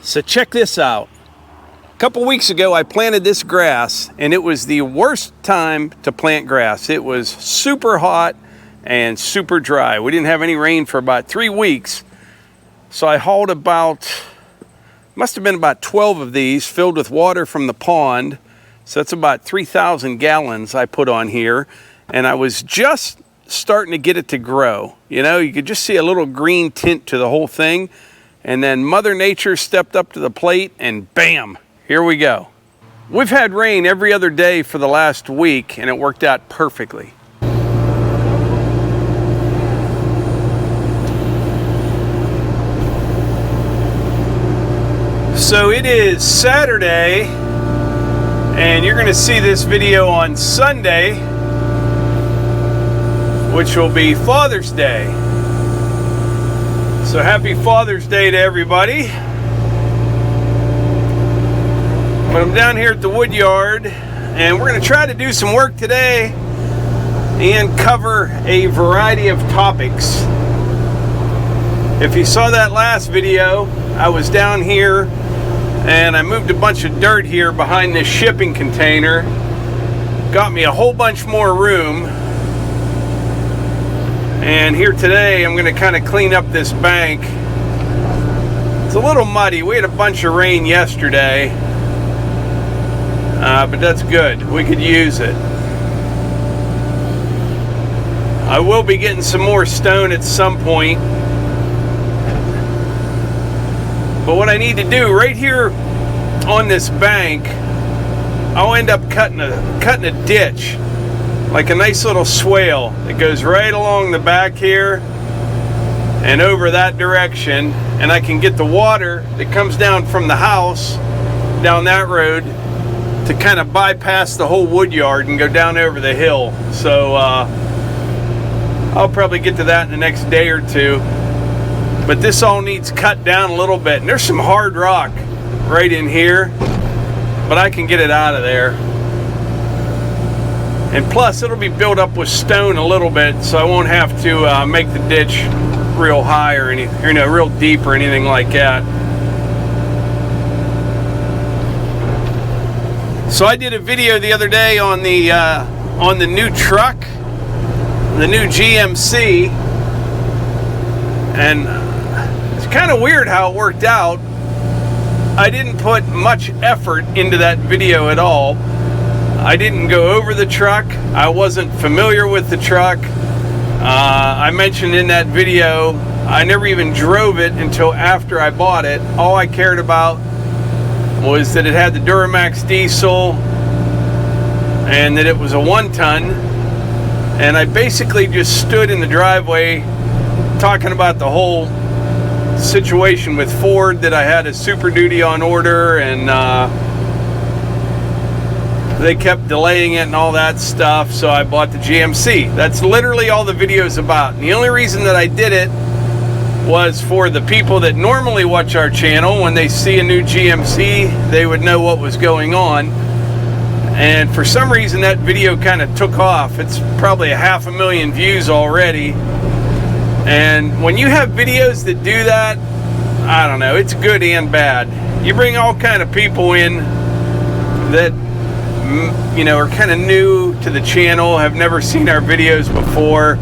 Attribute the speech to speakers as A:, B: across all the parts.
A: So check this out. A couple weeks ago I planted this grass, and it was the worst time to plant grass. It was super hot and super dry. We didn't have any rain for about 3 weeks. So I hauled must have been about 12 of these filled with water from the pond. So that's about 3,000 gallons I put on here. And I was just starting to get it to grow. You know, you could just see a little green tint to the whole thing. And then Mother Nature stepped up to the plate and bam, here we go. We've had rain every other day for the last week, and it worked out perfectly. So it is Saturday, and you're going to see this video on Sunday, which will be Father's Day. So happy Father's Day to everybody. But I'm down here at the Woodyard, and we're going to try to do some work today and cover a variety of topics. If you saw that last video, I was down here and I moved a bunch of dirt here behind this shipping container. Got me a whole bunch more room. And here today, I'm going to kind of clean up this bank. It's a little muddy. We had a bunch of rain yesterday, but that's good. We could use it. I will be getting some more stone at some point. But what I need to do right here on this bank, I'll end up cutting a ditch. Like a nice little swale that goes right along the back here and over that direction, and I can get the water that comes down from the house down that road to kind of bypass the whole Woodyard and go down over the hill. So I'll probably get to that in the next day or two, but this all needs cut down a little bit, and there's some hard rock right in here, but I can get it out of there. And plus, it'll be built up with stone a little bit, so I won't have to make the ditch real high or anything, you know, real deep or anything like that. So I did a video the other day on the new truck, the new GMC, and it's kind of weird how it worked out. I didn't put much effort into that video at all. I didn't go over the truck. I wasn't familiar with the truck. I mentioned in that video, I never even drove it until after I bought it. All I cared about was that it had the Duramax diesel and that it was a 1-ton. And I basically just stood in the driveway talking about the whole situation with Ford, that I had a Super Duty on order, and they kept delaying it and all that stuff, so I bought the GMC. That's literally all the video's about. And the only reason that I did it was for the people that normally watch our channel. When they see a new GMC, they would know what was going on. And for some reason, that video kind of took off. It's probably 500,000 views already. And when you have videos that do that, I don't know, it's good and bad. You bring all kind of people in that, you know, are kind of new to the channel, have never seen our videos before.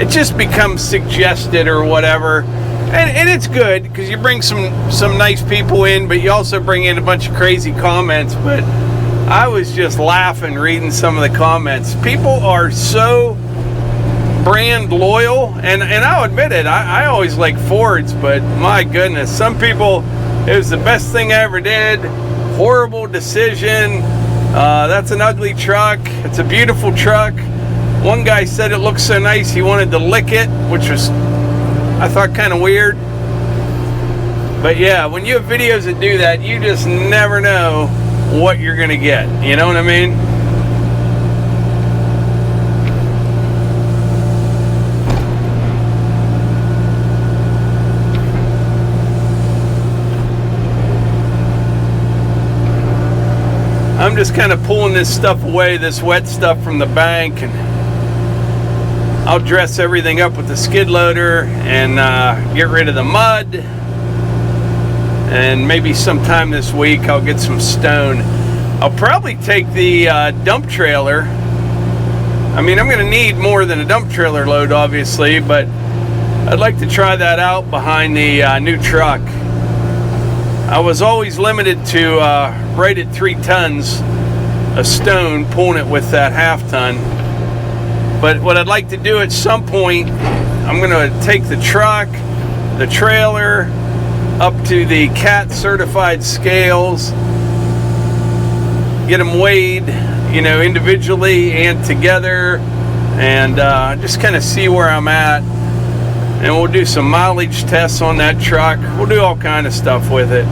A: It just becomes suggested or whatever, and it's good because you bring some nice people in, but you also bring in a bunch of crazy comments. But I was just laughing reading some of the comments. People are so brand loyal, and I'll admit it, I always like Fords, but my goodness, some people, it was the best thing I ever did, horrible decision. That's an ugly truck. It's a beautiful truck. One guy said it looks so nice he wanted to lick it, which was, I thought, kind of weird. But yeah, when you have videos that do that, you just never know what you're gonna get. You know what I mean? I'm just kind of pulling this stuff away, this wet stuff from the bank, and I'll dress everything up with the skid loader and get rid of the mud. and maybe sometime this week I'll get some stone. I'll probably take the dump trailer. I mean, I'm going to need more than a dump trailer load, obviously, but I'd like to try that out behind the new truck. I was always limited to right at 3 tons of stone, pulling it with that half ton. But what I'd like to do at some point, I'm going to take the truck, the trailer, up to the CAT certified scales, get them weighed, you know, individually and together, and just kind of see where I'm at. And we'll do some mileage tests on that truck. We'll do all kind of stuff with it.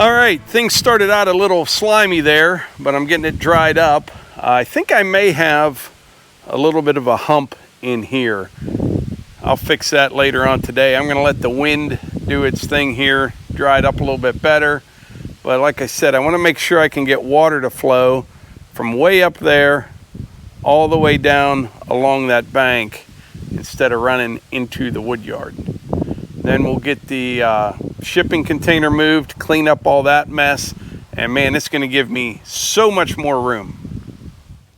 A: All right, things started out a little slimy there, but I'm getting it dried up. I think I may have a little bit of a hump in here. I'll fix that later on today. I'm gonna let the wind do its thing here, dry it up a little bit better. But like I said, I wanna make sure I can get water to flow from way up there all the way down along that bank instead of running into the woodyard. Then we'll get the shipping container moved, clean up all that mess, and man, it's gonna give me so much more room.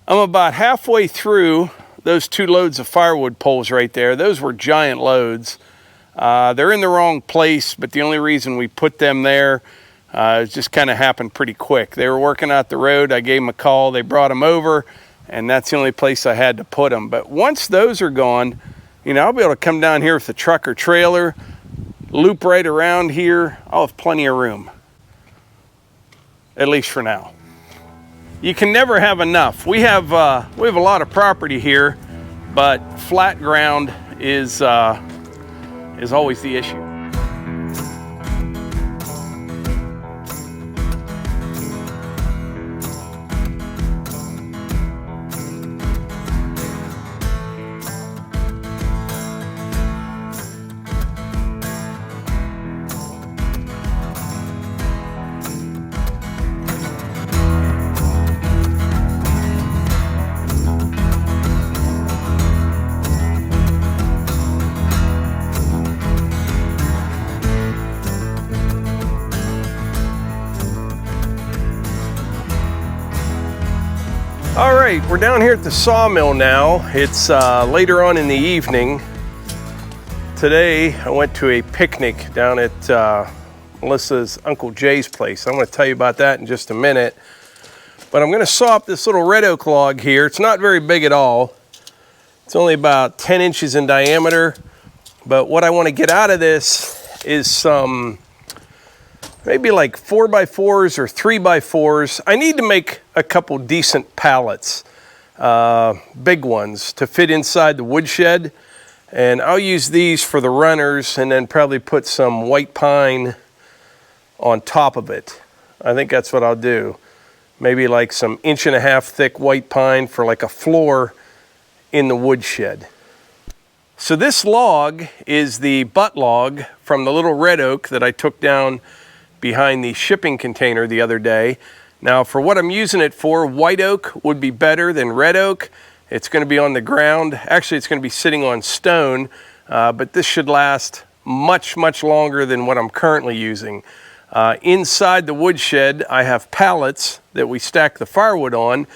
A: I'm about halfway through those 2 loads of firewood poles right there. Those were giant loads. They're in the wrong place, but the only reason we put them there it just kind of happened pretty quick. They were working out the road, I gave them a call, they brought them over, and that's the only place I had to put them. But once those are gone, you know, I'll be able to come down here with the truck or trailer, loop right around here. I'll have plenty of room, at least for now. You can never have enough. We have a lot of property here, but flat ground is always the issue. All right, we're down here at the sawmill now. It's later on in the evening. Today, I went to a picnic down at Melissa's Uncle Jay's place. I'm gonna tell you about that in just a minute. But I'm gonna saw up this little red oak log here. It's not very big at all. It's only about 10 inches in diameter. But what I wanna get out of this is some maybe like 4x4s or 3x4s. I need to make a couple decent pallets, big ones, to fit inside the woodshed. And I'll use these for the runners and then probably put some white pine on top of it. I think that's what I'll do. Maybe like some 1.5 inch thick white pine for like a floor in the woodshed. So this log is the butt log from the little red oak that I took down behind the shipping container the other day. Now for what I'm using it for, white oak would be better than red oak. It's going to be on the ground. Actually, it's going to be sitting on stone, but this should last much, much longer than what I'm currently using. Inside the woodshed, I have pallets that we stack the firewood on,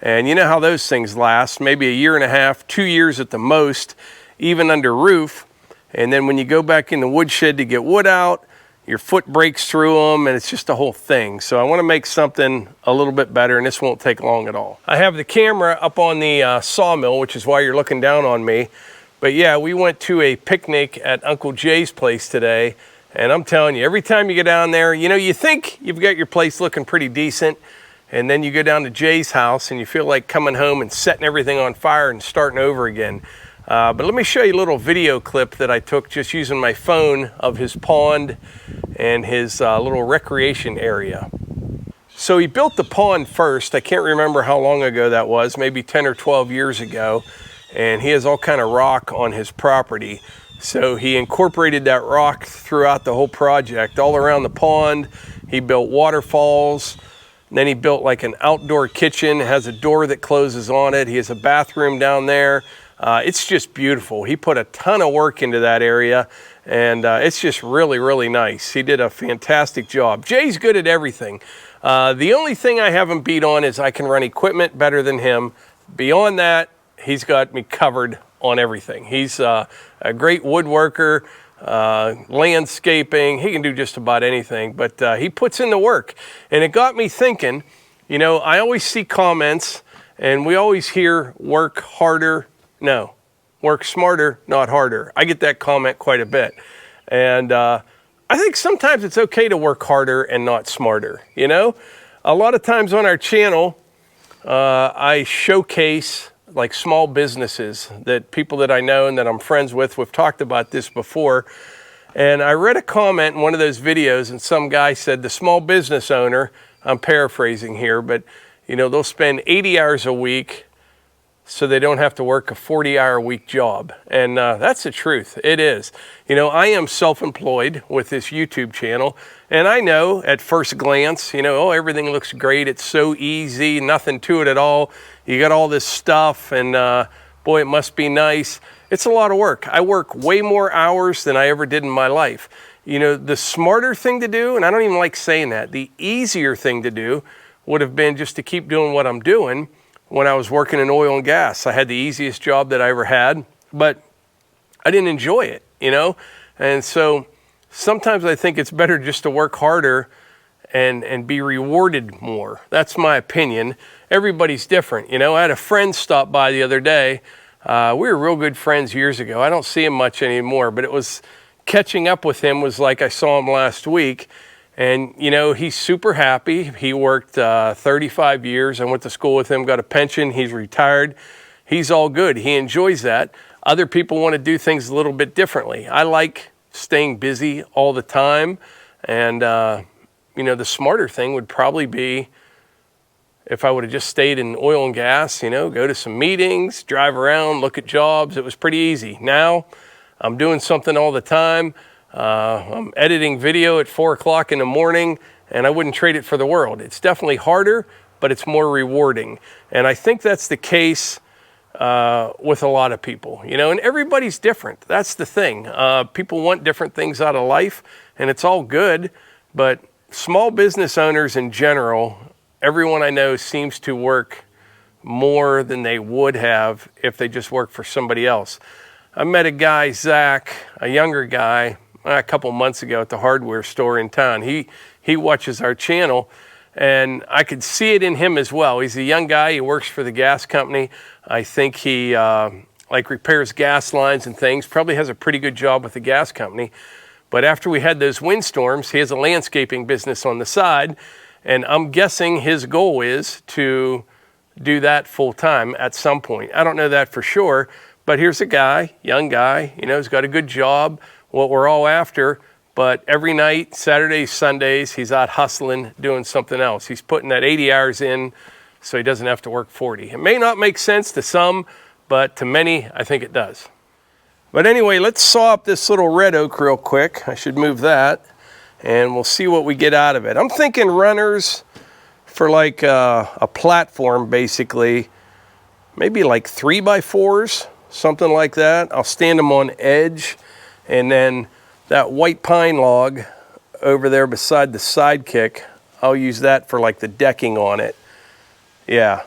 A: and you know how those things last, maybe 1.5 years, 2 years at the most, even under roof. And then when you go back in the woodshed to get wood out, your foot breaks through them, and it's just a whole thing. So I want to make something a little bit better, and this won't take long at all. I have the camera up on the sawmill, which is why you're looking down on me. But yeah, we went to a picnic at Uncle Jay's place today, and I'm telling you, every time you go down there, you know, you think you've got your place looking pretty decent, and then you go down to Jay's house and you feel like coming home and setting everything on fire and starting over again. But let me show you a little video clip that I took just using my phone of his pond and his little recreation area. So he built the pond first. I can't remember how long ago that was, maybe 10 or 12 years ago. And he has all kind of rock on his property. So he incorporated that rock throughout the whole project, all around the pond. He built waterfalls. Then he built like an outdoor kitchen. It has a door that closes on it. He has a bathroom down there. It's just beautiful. He put a ton of work into that area, and it's just really, really nice. He did a fantastic job. Jay's good at everything. The only thing I haven't beat on is I can run equipment better than him. Beyond that, he's got me covered on everything. He's a great woodworker, landscaping. He can do just about anything, but he puts in the work. And it got me thinking, you know, I always see comments, and we always hear work harder. No, work smarter, not harder. I get that comment quite a bit. And I think sometimes it's okay to work harder and not smarter. You know, a lot of times on our channel, I showcase like small businesses that people that I know and that I'm friends with. We've talked about this before. And I read a comment in one of those videos, and some guy said the small business owner, I'm paraphrasing here, but you know, they'll spend 80 hours a week so they don't have to work a 40-hour-a-week job. And that's the truth. It is. You know, I am self-employed with this YouTube channel, and I know at first glance, you know, oh, everything looks great. It's so easy, nothing to it at all. You got all this stuff, and boy, it must be nice. It's a lot of work. I work way more hours than I ever did in my life. You know, the smarter thing to do, and I don't even like saying that, the easier thing to do would have been just to keep doing what I'm doing. When I was working in oil and gas, I had the easiest job that I ever had, but I didn't enjoy it, you know? And so sometimes I think it's better just to work harder and be rewarded more. That's my opinion. Everybody's different, you know? I had a friend stop by the other day. We were real good friends years ago. I don't see him much anymore, but it was catching up with him was like I saw him last week. And, you know, he's super happy. He worked 35 years. I went to school with him, got a pension. He's retired. He's all good. He enjoys that. Other people want to do things a little bit differently. I like staying busy all the time. And, you know, the smarter thing would probably be if I would have just stayed in oil and gas, you know, go to some meetings, drive around, look at jobs. It was pretty easy. Now I'm doing something all the time. I'm editing video at 4 o'clock in the morning, and I wouldn't trade it for the world. It's definitely harder, but it's more rewarding. And I think that's the case with a lot of people, you know, and everybody's different. That's the thing. People want different things out of life, and it's all good, but small business owners in general, everyone I know seems to work more than they would have if they just worked for somebody else. I met a guy, Zach, a younger guy, a couple months ago at the hardware store in town. He watches our channel, and I could see it in him as well. He's a young guy. He works for the gas company. I think he like repairs gas lines and things. Probably has a pretty good job with the gas company. But after we had those windstorms, he has a landscaping business on the side, and I'm guessing his goal is to do that full time at some point. I don't know that for sure, but here's a guy, young guy, you know, he's got a good job, what we're all after, but every night, Saturdays, Sundays, he's out hustling, doing something else. He's putting that 80 hours in so he doesn't have to work 40. It may not make sense to some, but to many, I think it does. But anyway, let's saw up this little red oak real quick. I should move that, and we'll see what we get out of it. I'm thinking runners for like a platform, basically, maybe like 3x4s, something like that. I'll stand them on edge, and then that white pine log over there beside the SideKick, I'll use that for like the decking on it. Yeah.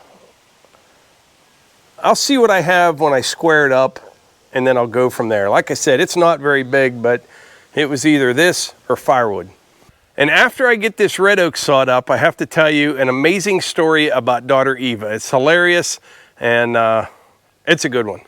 A: I'll see what I have when I square it up, and then I'll go from there. Like I said, it's not very big, but it was either this or firewood. And after I get this red oak sawed up, I have to tell you an amazing story about daughter Eva. It's hilarious, and it's a good one.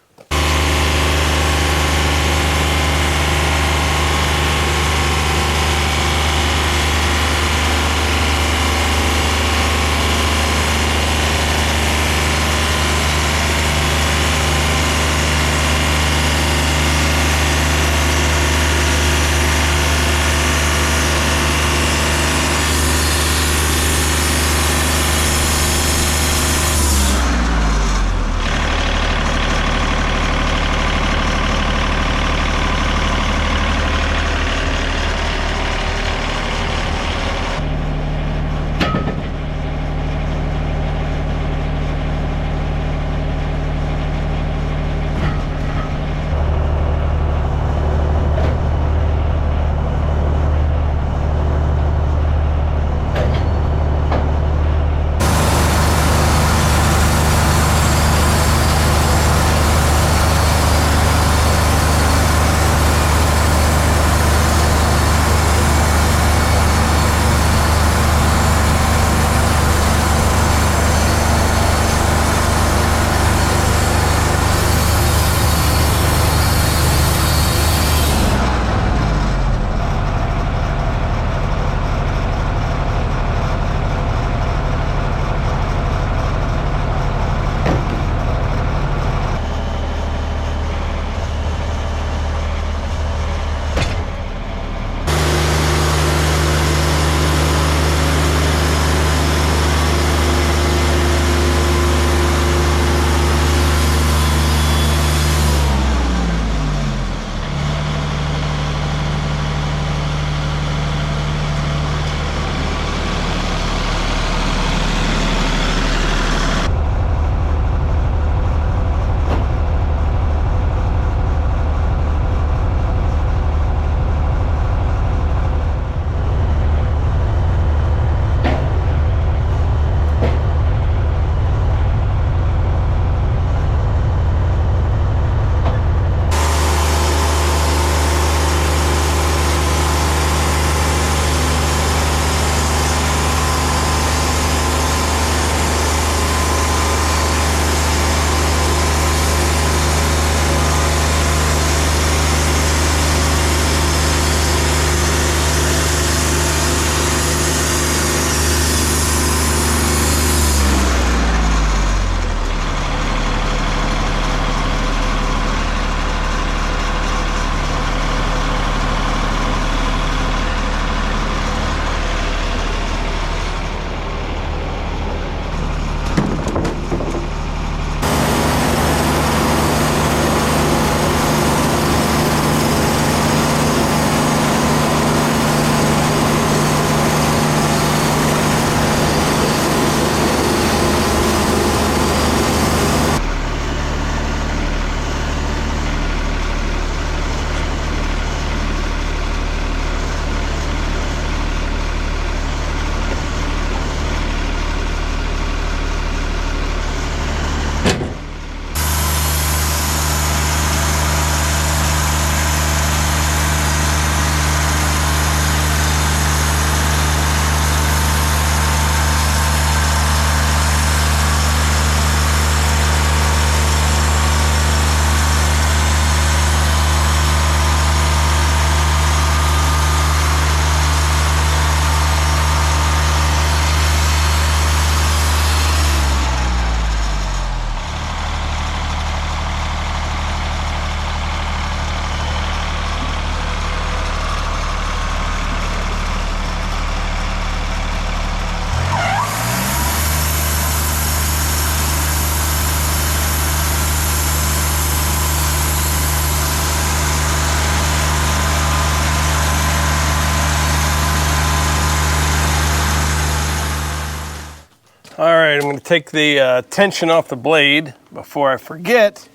A: right, I'm going to take the tension off the blade before I forget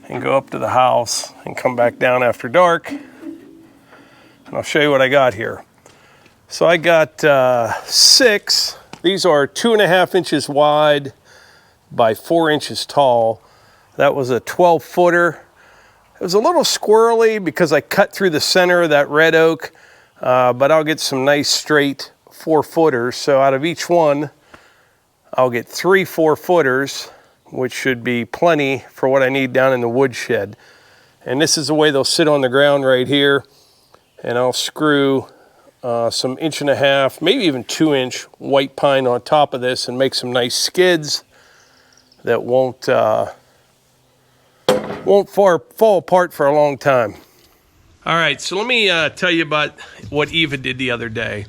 A: and go up to the house and come back down after dark. And I'll show you what I got here. So I got 6. These are 2.5 inches wide by 4 inches tall. That was a 12-footer. It was a little squirrely because I cut through the center of that red oak, but I'll get some nice straight 4-footers. So out of each one, I'll get 3 4-footers, which should be plenty for what I need down in the woodshed. And this is the way they'll sit on the ground right here. And I'll screw some 1.5 inch, maybe even 2-inch white pine on top of this and make some nice skids that won't fall apart for a long time. All right, so let me tell you about what Eva did the other day.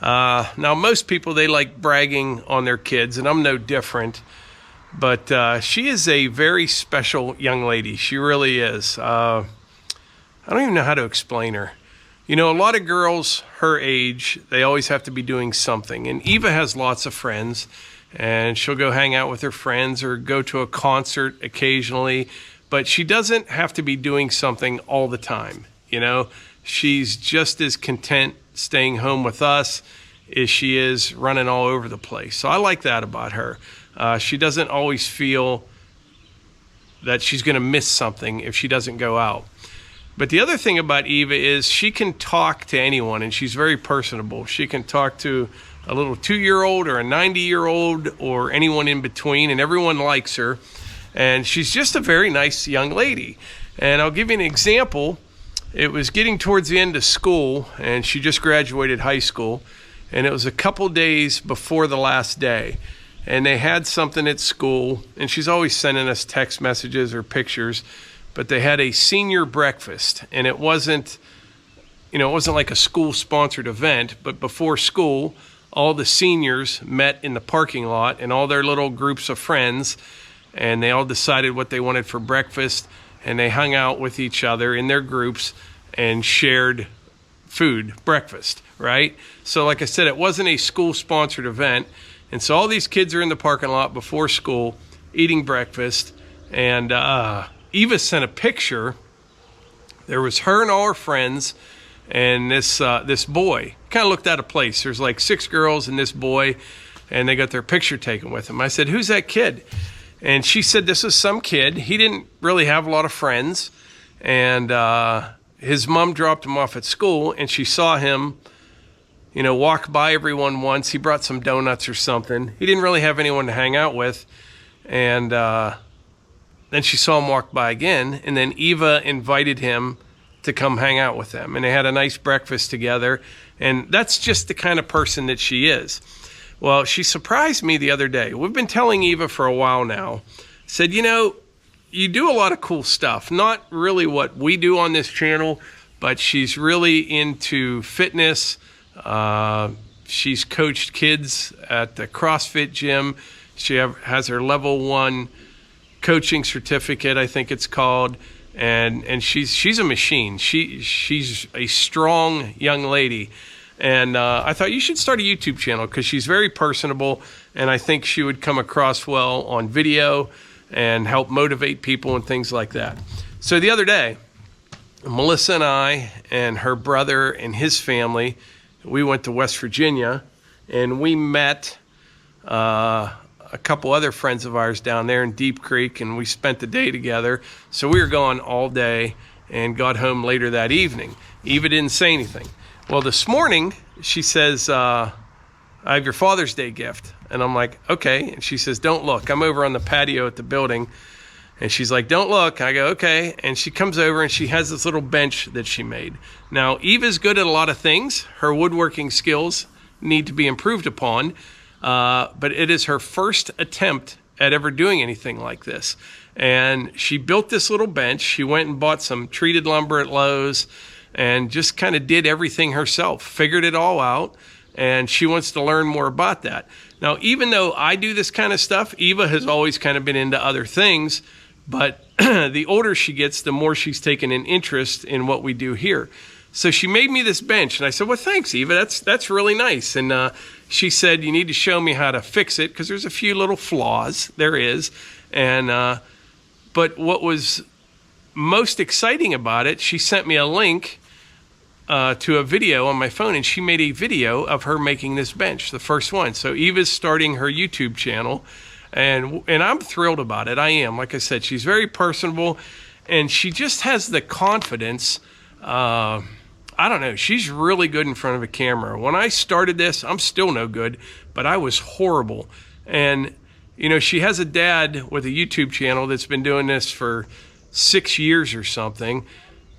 A: Now, most people, they like bragging on their kids, and I'm no different. But she is a very special young lady. She really is. I don't even know how to explain her. You know, a lot of girls her age, they always have to be doing something. And Eva has lots of friends, and she'll go hang out with her friends or go to a concert occasionally. But she doesn't have to be doing something all the time. You know, she's just as content staying home with us as she is running all over the place. So I like that about her. She doesn't always feel that she's going to miss something if she doesn't go out. But the other thing about Eva is she can talk to anyone, and she's very personable. She can talk to a little 2-year-old or a 90-year-old or anyone in between, and everyone likes her. And she's just a very nice young lady. And I'll give you an example. It was getting towards the end of school, and she just graduated high school, and it was a couple days before the last day. And they had something at school, and she's always sending us text messages or pictures, but they had a senior breakfast, and it wasn't like a school-sponsored event, but before school, all the seniors met in the parking lot, and all their little groups of friends, and they all decided what they wanted for breakfast, and they hung out with each other in their groups and shared food, breakfast, right? So like I said, it wasn't a school-sponsored event, and so all these kids are in the parking lot before school eating breakfast, and Eva sent a picture. There was her and all her friends and this boy. Kind of looked out of place. There's like 6 girls and this boy, and they got their picture taken with him. I said, "Who's that kid?" And she said this was some kid. He didn't really have a lot of friends, and his mom dropped him off at school, and she saw him, you know, walk by everyone once. He brought some donuts or something. He didn't really have anyone to hang out with, and then she saw him walk by again, and then Eva invited him to come hang out with them, and they had a nice breakfast together, and that's just the kind of person that she is. Well, she surprised me the other day. We've been telling Eva for a while now, said, you know, you do a lot of cool stuff, not really what we do on this channel, but she's really into fitness. She's coached kids at the CrossFit gym. She has her level 1 coaching certificate, I think it's called, and she's a machine. She's a strong young lady, and I thought you should start a YouTube channel because she's very personable, and I think she would come across well on video and help motivate people and things like that. So the other day, Melissa and I and her brother and his family, we went to West Virginia, and we met a couple other friends of ours down there in Deep Creek, and we spent the day together. So we were gone all day and got home later that evening. Eva didn't say anything. Well, this morning, she says, I have your Father's Day gift. And I'm like, okay. And she says, don't look. I'm over on the patio at the building. And she's like, don't look. I go, okay. And she comes over and she has this little bench that she made. Now, Eva's good at a lot of things. Her woodworking skills need to be improved upon. But it is her first attempt at ever doing anything like this. And she built this little bench. She went and bought some treated lumber at Lowe's and just kind of did everything herself, figured it all out, and she wants to learn more about that. Now, even though I do this kind of stuff, Eva has always kind of been into other things, but the older she gets, the more she's taken an interest in what we do here. So she made me this bench, and I said, well, thanks, Eva. That's really nice. And she said, you need to show me how to fix it, because there's a few little flaws. There is. And but what was most exciting about it, she sent me a link to a video on my phone, and she made a video of her making this bench, the first one. So Eva's starting her YouTube channel, and I'm thrilled about it. I am. Like I said, she's very personable, and she just has the confidence. I don't know. She's really good in front of a camera. When I started this, I'm still no good, but I was horrible. And, you know, she has a dad with a YouTube channel that's been doing this for 6 years or something.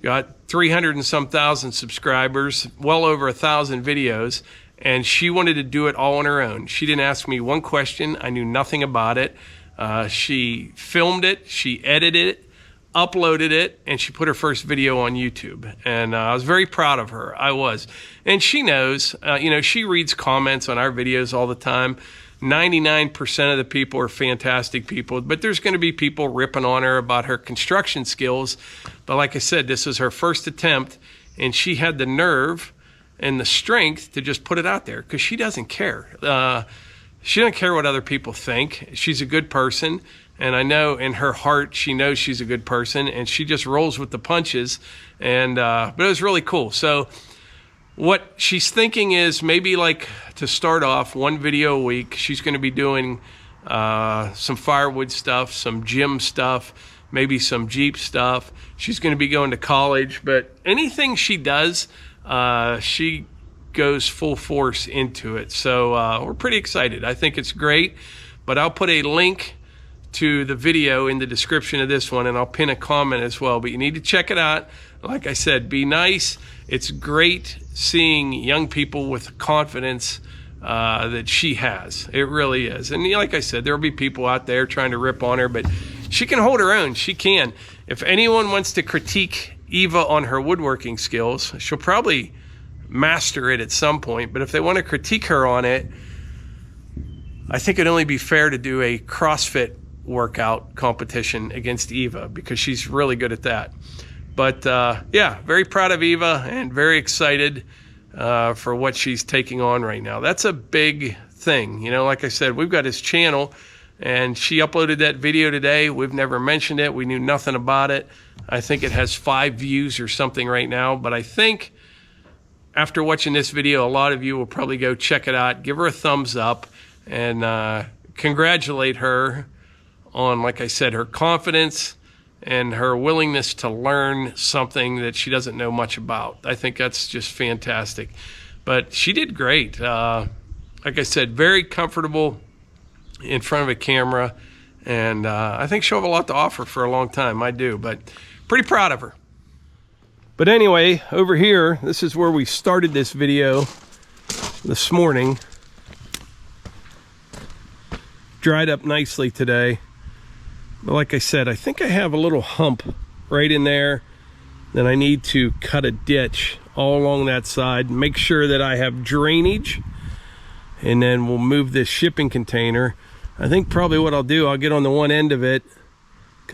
A: Got 300 and some thousand subscribers, well over 1,000 videos. And she wanted to do it all on her own. She didn't ask me one question. I knew nothing about it. She filmed it. She edited it, uploaded it, and she put her first video on YouTube. And I was very proud of her. I was. And she knows, you know, she reads comments on our videos all the time. 99% of the people are fantastic people, but there's going to be people ripping on her about her construction skills. But like I said, this is her first attempt, and she had the nerve and the strength to just put it out there, because she doesn't care. She doesn't care what other people think. She's a good person. And I know in her heart, she knows she's a good person, and she just rolls with the punches. And but it was really cool. So what she's thinking is maybe, like, to start off, 1 video a week. She's going to be doing some firewood stuff, some gym stuff, maybe some Jeep stuff. She's going to be going to college. But anything she does, she goes full force into it. So we're pretty excited. I think it's great. But I'll put a link to the video in the description of this one, and I'll pin a comment as well. But you need to check it out. Like I said, be nice. It's great seeing young people with confidence that she has. It really is. And like I said, there will be people out there trying to rip on her, but she can hold her own. She can. If anyone wants to critique Eva on her woodworking skills, she'll probably master it at some point. But if they want to critique her on it, I think it'd only be fair to do a CrossFit workout competition against Eva, because she's really good at that. But yeah, very proud of Eva, and very excited for what she's taking on right now. That's a big thing. You know, like I said, we've got this channel, and she uploaded that video today. We've never mentioned it. We knew nothing about it. I think it has 5 views or something right now. But I think after watching this video, a lot of you will probably go check it out, give her a thumbs up, and congratulate her on, like I said, her confidence and her willingness to learn something that she doesn't know much about. I think that's just fantastic. But she did great. Like I said, very comfortable in front of a camera, and I think she'll have a lot to offer for a long time. I do, but pretty proud of her. But anyway, over here, this is where we started this video this morning. Dried up nicely today. But like I said, I think I have a little hump right in there that I need to cut a ditch all along that side, make sure that I have drainage, and then we'll move this shipping container. I think probably what I'll do, I'll get on the one end of it.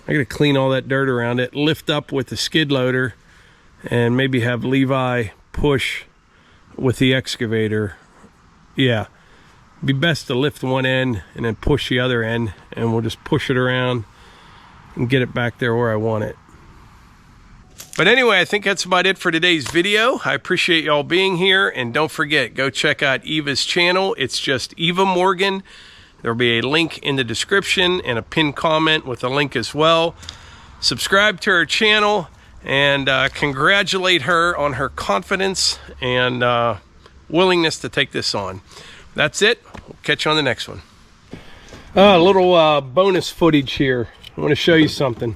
A: I gotta clean all that dirt around it, lift up with the skid loader, and maybe have Levi push with the excavator. Yeah, it'd be best to lift one end and then push the other end, and we'll just push it around and get it back there where I want it. But anyway, I think that's about it for today's video. I appreciate y'all being here, and don't forget, go check out Eva's channel. It's just Eva Morgan. There'll be a link in the description and a pinned comment with a link as well. Subscribe to her channel, and congratulate her on her confidence and willingness to take this on. That's it. We'll catch you on the next one. A little bonus footage here. I want to show you something.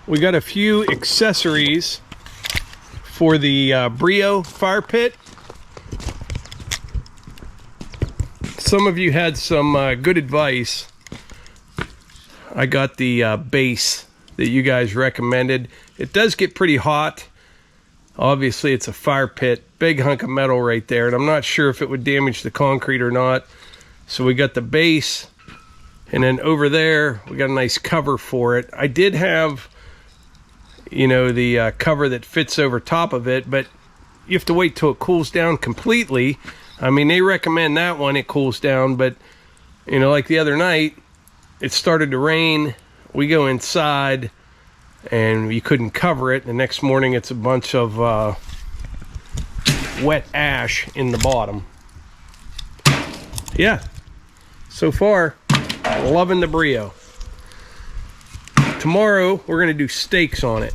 A: We got a few accessories for the Brio fire pit. Some of you had some good advice. I got the base that you guys recommended. It does get pretty hot. Obviously, it's a fire pit, big hunk of metal right there, and I'm not sure if it would damage the concrete or not. So we got the base, and then over there, we got a nice cover for it. I did have you know, the cover that fits over top of it, but you have to wait till it cools down completely. I mean, they recommend that one, it cools down, but, you know, like the other night, it started to rain. We go inside, and you couldn't cover it. The next morning, it's a bunch of wet ash in the bottom. Yeah, so far, loving the Brio. Tomorrow, we're going to do stakes on it.